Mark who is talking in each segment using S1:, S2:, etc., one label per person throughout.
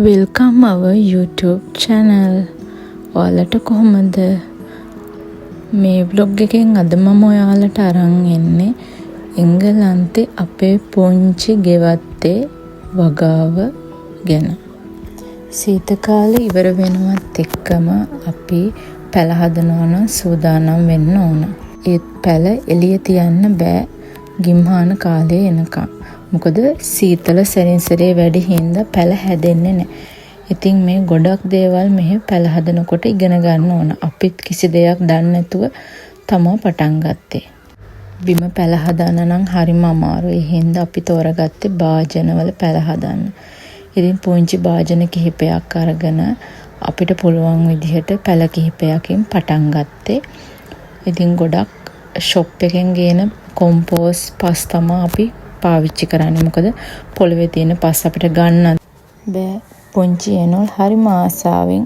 S1: Welcome our YouTube channel. ඔයාලට කොහොමද? මේ vlog එකෙන් අද මම ඔයාලට අරන් එන්නේ එංගලන්තේ අපේ පුංචි ගෙවත්තේ වගාව ගැන. සීත කාලේ ඉවර වෙනවත් එක්කම අපි පැල හදනවා නම් සූදානම් වෙන්න ඕන. ඒත් පැල එළිය තියන්න බෑ ගිම්හාන කාලේ එනකම්. මොකද සීතල සැරින්සරේ වැඩි හින්දා පැල හැදෙන්නේ නැහැ. ඉතින් මේ ගොඩක් දේවල් මෙහි පැල හදනකොට ඉගෙන ගන්න ඕන. අපිත් කිසි දෙයක් දන්නේ නැතුව තමයි පටන් ගත්තේ. බිම පැල හදන්න නම් හරිම අමාරුයි. ඒ හින්දා අපි තෝරගත්තේ භාජනවල පැල හදන්න. ඉතින් පුංචි භාජන කිහිපයක් අරගෙන අපිට පුළුවන් විදිහට පැල කිහිපයකින් පටන් ගත්තේ. ඉතින් ගොඩක් ෂොප් එකෙන් ගේන කොම්පෝස් පස් තමයි අපි පාවිච්චි කරන්නේ. මොකද පොළවේ තියෙන පස් අපිට ගන්න බෑ. පුංචි එනෝල් හරිම ආසාවෙන්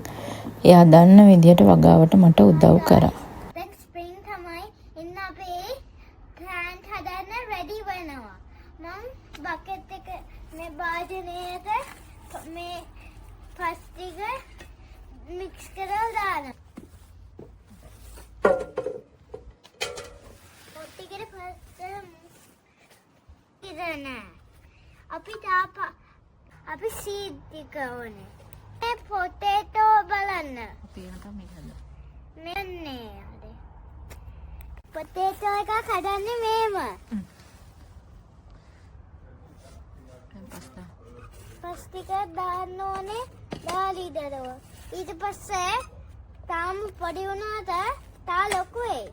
S1: එයා දන්න විදියට වගාවට මට උදව් කරා.
S2: දැන් ස්ප්‍රින්ග් තමයි ඉන්න අපේ ප්ලාන්ට් හදන්න රෙඩි වෙනවා. මම බකට් එක මේ භාජනයට මේ පස් ටික මික්ස් කරලා දානවා. ඔටිකට පස් ඉරන අපි සීඩ් ටික ඕනේ. මේ පොටේටෝ බලන්න. මෙන්නේ අර පොටේටෝ එක කඩන්නේ මේම. පස් ටික දාන්න ඕනේ දාලිදරව. ඊට පස්සේ තාම පොඩි වුණාට තා ලොකු වෙයි.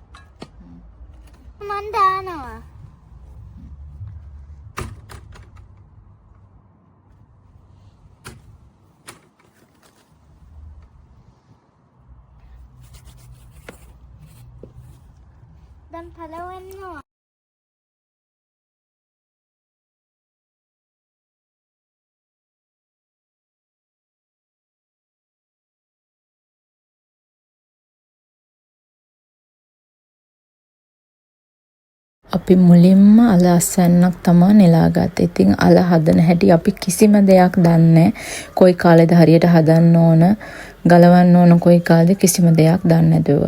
S2: මන් දානවා. Dan palawanno.
S1: අපි මුලින්ම අල අස්සන්නක් තමයි නෙලාගත්තේ. ඉතින් අල හදන හැටි අපි කිසිම දෙයක් දන්නේ කොයි කාලෙද හරියට හදන්න ඕන, ගලවන්න ඕන කොයි කාලෙද කිසිම දෙයක් දන්නේ නැදුව.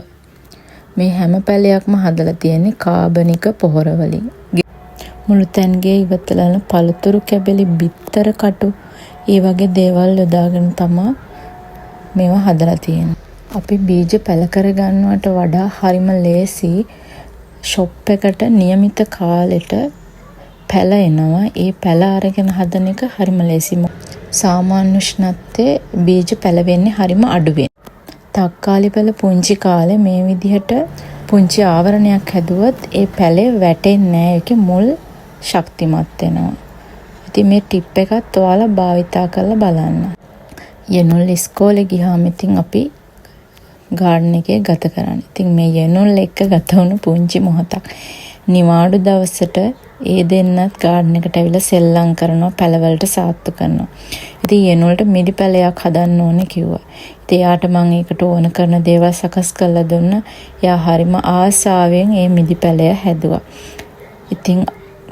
S1: මේ හැම පැලයක්ම හදලා තියෙන්නේ කාබනික පොහොර වලින්. මුළු තැන්ගේ ඉවතලන පළතුරු කැබලි බිත්තර කටු ඒ වගේ දේවල් යොදාගෙන තමයි මේවා හදලා තියෙන්නේ. අපි බීජ පැල කර ගන්නවට වඩා හරිම ලේසි ෂොප් එකට નિયમિત කාලෙට පැල එනවා. ඒ පැල අරගෙන හදන එක හරිම ලේසි. සාමාන්‍ය උෂ්ණත්වයේ බීජ පැල වෙන්නේ හරිම අඩුවෙන්. තක්කාලි පැල පුංචි කාලේ මේ විදිහට පුංචි ආවරණයක් හැදුවොත් ඒ පැලේ වැටෙන්නේ නැහැ. ඒකේ මුල් ශක්තිමත් වෙනවා. ඉතින් මේ ටිප් එකත් ඔයාලා භාවිතා කරලා බලන්න. යනුල් ඉස්කෝලේ ගියාම ඉතින් අපි ගාඩන් එකේ ගත කරන්නේ. ඉතින් මේ යනුල් එක්ක ගත වුණු පුංචි මොහොතක්. නිවාඩු දවසට ඒ දෙන්නත් ගාඩන් එකට ඇවිල්ලා සෙල්ලම් කරනවා, පැලවලට සාත්තු කරනවා. ඉතින් යනුල්ට මිදි පැලයක් හදන්න ඕනේ කිව්වා. ඉතින් එයාට මම ඒකට ඕන කරන දේවල් සකස් කරලා දුන්නා. එයා හරිම ආසාවෙන් මේ මිදි පැලය හැදුවා. ඉතින්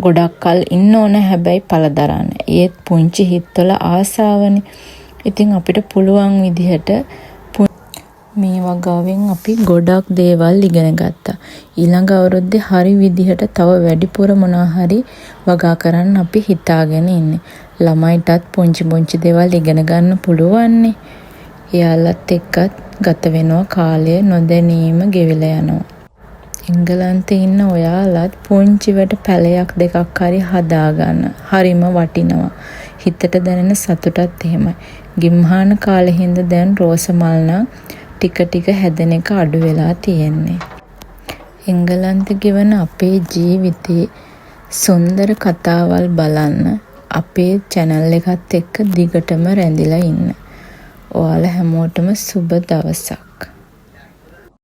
S1: ගොඩක් කල් ඉන්න ඕන හැබැයි පළදරන්න. ඒත් පුංචි හිතවල ආසාවනේ. ඉතින් අපිට පුළුවන් විදිහට මේ වගාවෙන් අපි ගොඩක් දේවල් ඉගෙන ගත්තා. ඊළඟ අවුරුද්දේ හරි විදිහට තව වැඩිපුර මොනවා හරි වගා කරන්න අපි හිතාගෙන ඉන්නේ. ළමයිටත් පුංචි දේවල් ඉගෙන ගන්න පුළුවන්නේ. එයාලත් එක්කත් ගත වෙනවා කාලය නොදැනීම ගෙවිලා යනවා. එංගලන්තේ ඉන්න ඔයාලත් පුංචිවට පැලයක් දෙකක් හරි හදාගන්න. හරිම වටිනවා. හිතට දැනෙන සතුටත් එහෙමයි. ගිම්හාන කාලේ හින්දා දැන් රෝස මල් නම් ටික හැදෙන එක අඩු වෙලා තියෙන්නේ. එංගලන්තේ ගෙවන අපේ ජීවිතේ සුන්දර කතාවල් බලන්න අපේ channel එකත් එක්ක දිගටම රැඳිලා ඉන්න. ඔයාලා හැමෝටම සුබ දවසක්.